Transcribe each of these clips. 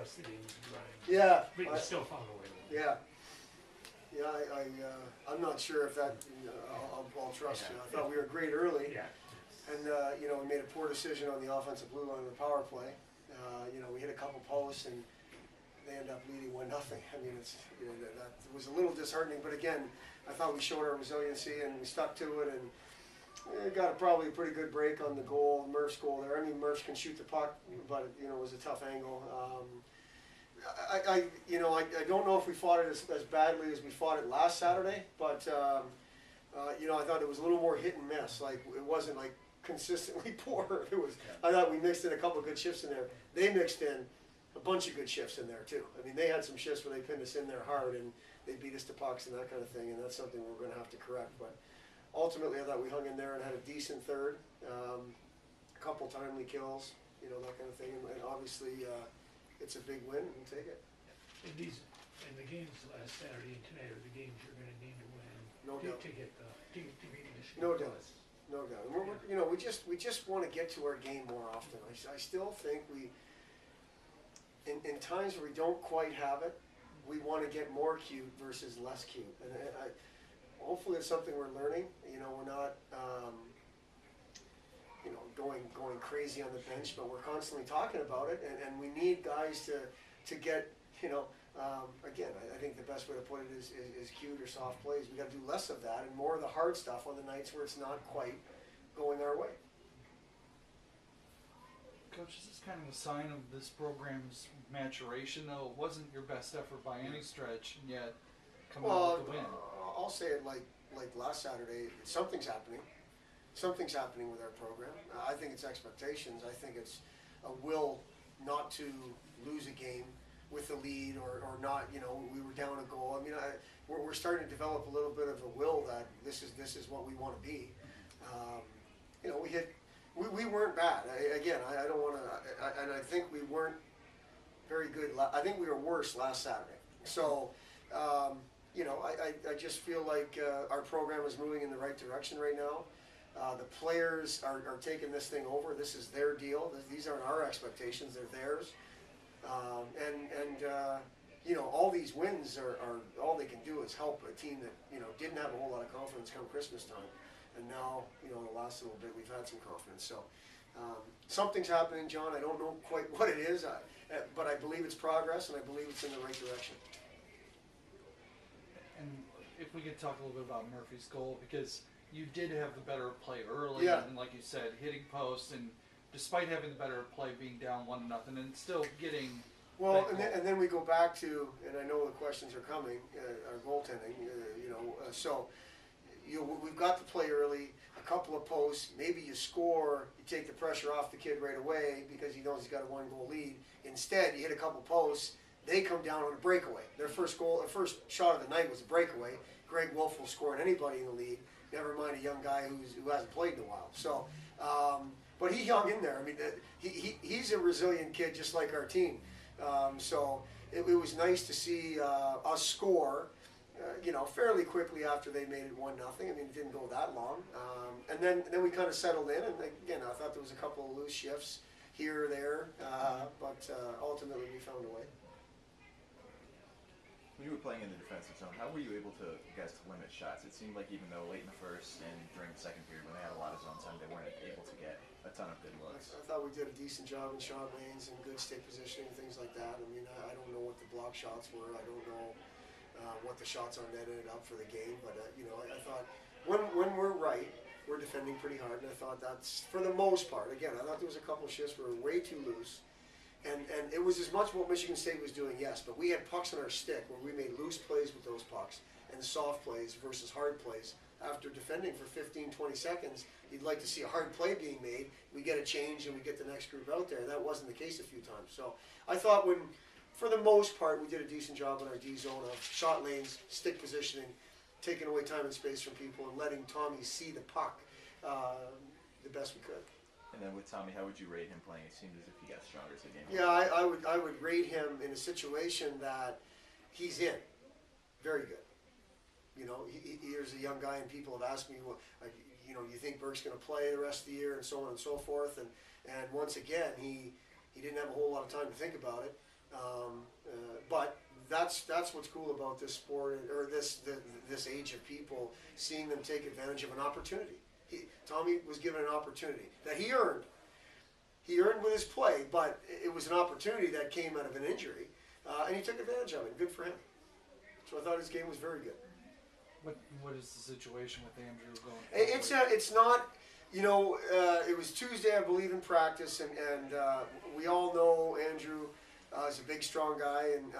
rest of the game was grind. Yeah. But you still found a way to win. Yeah. Yeah, I'm not sure if that, I'll trust you. I thought we were great early. Yeah. And, we made a poor decision on the offensive blue line of the power play. We hit a couple posts and they end up leading 1-0. I mean, that was a little disheartening, but again, I thought we showed our resiliency and we stuck to it, and got probably a pretty good break on the goal, Murph's goal there. I mean, Murph can shoot the puck, but it was a tough angle. I don't know if we fought it as badly as we fought it last Saturday, but I thought it was a little more hit and miss. Like, it wasn't like consistently poor. I thought we mixed in a couple of good shifts in there. They mixed in a bunch of good shifts in there too. I mean, they had some shifts where they pinned us in there hard and they beat us to pucks and that kind of thing, and that's something we're going to have to correct. But ultimately, I thought we hung in there and had a decent third, a couple timely kills, that kind of thing. And obviously, it's a big win. We'll take it. And the games last Saturday and tonight are the games you're going to need to win. No doubt. To get to beat Michigan. No doubt. No doubt. And we just want to get to our game more often. I still think in times where we don't quite have it, we want to get more cute versus less cute. And hopefully it's something we're learning. We're not going crazy on the bench, but we're constantly talking about it, and we need guys to get again, I think the best way to put it is cute or soft plays. We got to do less of that and more of the hard stuff on the nights where it's not quite going our way. Coach, this is kind of a sign of this program's maturation, though. It wasn't your best effort by any stretch, and yet coming out with the win. I'll say it like last Saturday. Something's happening. Something's happening with our program. I think it's expectations. I think it's a will not to lose a game with the lead or not. We were down a goal. I mean, we're starting to develop a little bit of a will that this is what we want to be. We weren't bad. I don't want to, and I think we weren't very good. I think we were worse last Saturday. So, I just feel like our program is moving in the right direction right now. The players are taking this thing over. This is their deal. These aren't our expectations. They're theirs. All these wins are all they can do is help a team that didn't have a whole lot of confidence come Christmas time, and now the last little bit we've had some confidence. So something's happening, John. I don't know quite what it is, but I believe it's progress, and I believe it's in the right direction. And if we could talk a little bit about Murphy's goal, because you did have the better play early, and like you said, hitting posts, and despite having the better play, being down 1-0, and still getting. Well, and then we go back to, and I know the questions are coming, our goaltending. We've got the play early, a couple of posts, maybe you score, you take the pressure off the kid right away because he knows he's got a 1-goal lead. Instead, you hit a couple posts, they come down on a breakaway. Their first first shot of the night was a breakaway. Greg Wolf will score on anybody in the league, never mind a young guy who hasn't played in a while. So, but he hung in there. I mean, he's a resilient kid just like our team. It was nice to see us score, fairly quickly after they made it 1-0. I mean, it didn't go that long. And then we kind of settled in, and again, I thought there was a couple of loose shifts here or there, but ultimately we found a way. When you were playing in the defensive zone, how were you able to limit shots? It seemed like even though late in the first and during the second period when they had a lot of zone time, they weren't able to get a ton of good looks. I thought we did a decent job in shot lanes and good stick positioning and things like that. I mean, I don't know what the block shots were. I don't know what the shots on net ended up for the game. But, I thought when we're right, we're defending pretty hard. And I thought that's, for the most part, again, I thought there was a couple of shifts where we were way too loose. And it was as much what Michigan State was doing, yes, but we had pucks on our stick where we made loose plays with those pucks and soft plays versus hard plays. After defending for 15, 20 seconds, you'd like to see a hard play being made. We get a change and we get the next group out there. That wasn't the case a few times. So I thought for the most part, we did a decent job in our D zone of shot lanes, stick positioning, taking away time and space from people and letting Tommy see the puck the best we could. And then with Tommy, how would you rate him playing? It seemed as if he got stronger as the game. Yeah, I would rate him in a situation that he's in. Very good. Here's a young guy, and people have asked me, you think Burke's going to play the rest of the year, and so on and so forth. And once again, he didn't have a whole lot of time to think about it. But that's what's cool about this sport, or this age of people, seeing them take advantage of an opportunity. Tommy was given an opportunity that he earned. He earned with his play, but it was an opportunity that came out of an injury, and he took advantage of it. Good for him. So I thought his game was very good. What is the situation with Andrew going? It's not. It was Tuesday, I believe, in practice, and we all know Andrew is a big, strong guy, and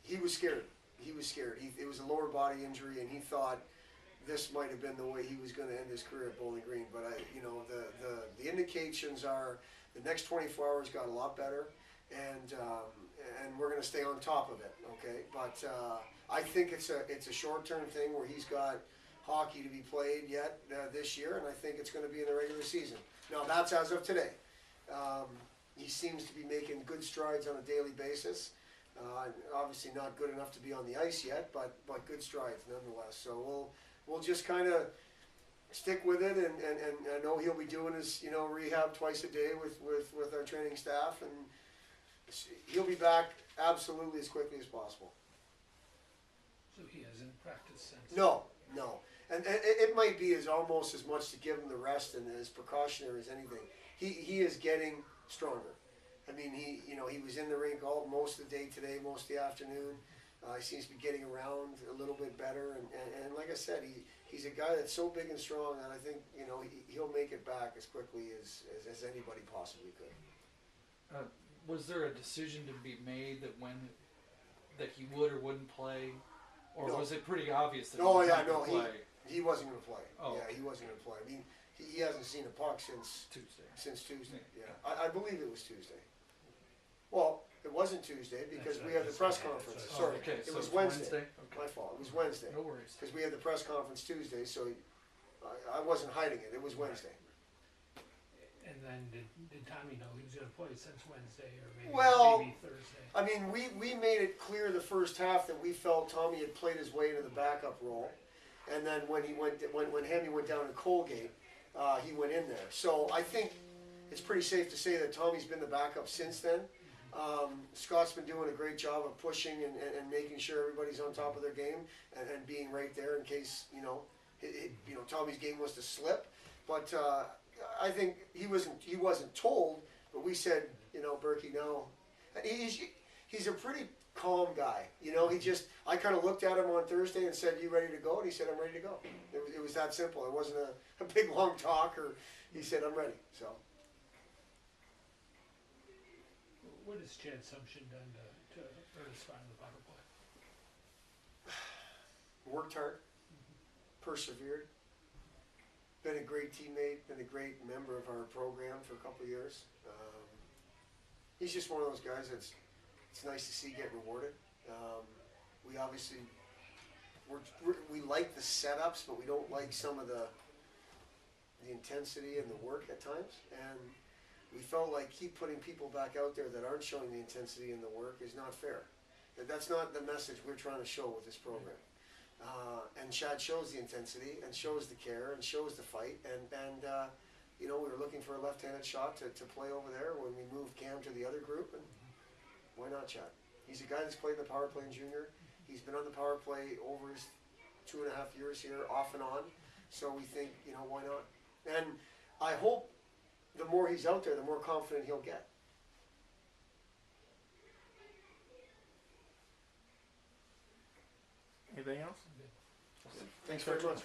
he was scared. It was a lower body injury, and he thought this might have been the way he was going to end his career at Bowling Green. But the indications are the next 24 hours got a lot better, and we're going to stay on top of it. Okay, but I think it's a short-term thing where he's got hockey to be played yet this year, and I think it's going to be in the regular season. Now that's as of today. He seems to be making good strides on a daily basis. Obviously not good enough to be on the ice yet, but good strides nonetheless. So we'll just kind of stick with it, and I know he'll be doing his rehab twice a day with our training staff, and he'll be back absolutely as quickly as possible. So he hasn't practiced since? No. And it might be almost as much to give him the rest and as precautionary as anything. He is getting stronger. I mean, he was in the rink most of the day today, most of the afternoon. He seems to be getting around a little bit better, and like I said, he's a guy that's so big and strong that I think he'll make it back as quickly as anybody possibly could. Was there a decision to be made that he would or wouldn't play, or No. was it pretty obvious that He wasn't going to play. Oh. Yeah, he wasn't going to play. I mean, he hasn't seen a puck since Tuesday. Yeah, I believe it was Tuesday. Well, it wasn't Tuesday because we had the press conference. Oh, Sorry, okay, it so was it's Wednesday. Okay. My fault. It was Wednesday No worries. because we had the press conference Tuesday, so I wasn't hiding it. It was Wednesday. And then did Tommy know he was going to play since Wednesday, or maybe Thursday? I mean, we made it clear the first half that we felt Tommy had played his way into the backup role, and then when Hammy went down to Colgate, he went in there. So I think it's pretty safe to say that Tommy's been the backup since then. Scott's been doing a great job of pushing and making sure everybody's on top of their game and being right there in case Tommy's game was to slip. But I think he wasn't told, but we said, Berkey, no. He's a pretty calm guy. I kind of looked at him on Thursday and said, "You ready to go?" And he said, "I'm ready to go." It was that simple. It wasn't a big long talk, or he said, "I'm ready." So. What has Chad Sumption done to earn a spot in the power play? Worked hard, persevered, been a great teammate, been a great member of our program for a couple of years. He's just one of those guys it's nice to see get rewarded. We obviously we like the setups, but we don't like some of the intensity and the work at times. And we felt like keep putting people back out there that aren't showing the intensity and the work is not fair. That's not the message we're trying to show with this program. And Chad shows the intensity and shows the care and shows the fight. And we were looking for a left-handed shot to play over there when we moved Cam to the other group. And why not Chad? He's a guy that's played the power play in junior. He's been on the power play over his 2.5 years here, off and on. So we think, why not? And I hope the more he's out there, the more confident he'll get. Anything else? Thanks very much.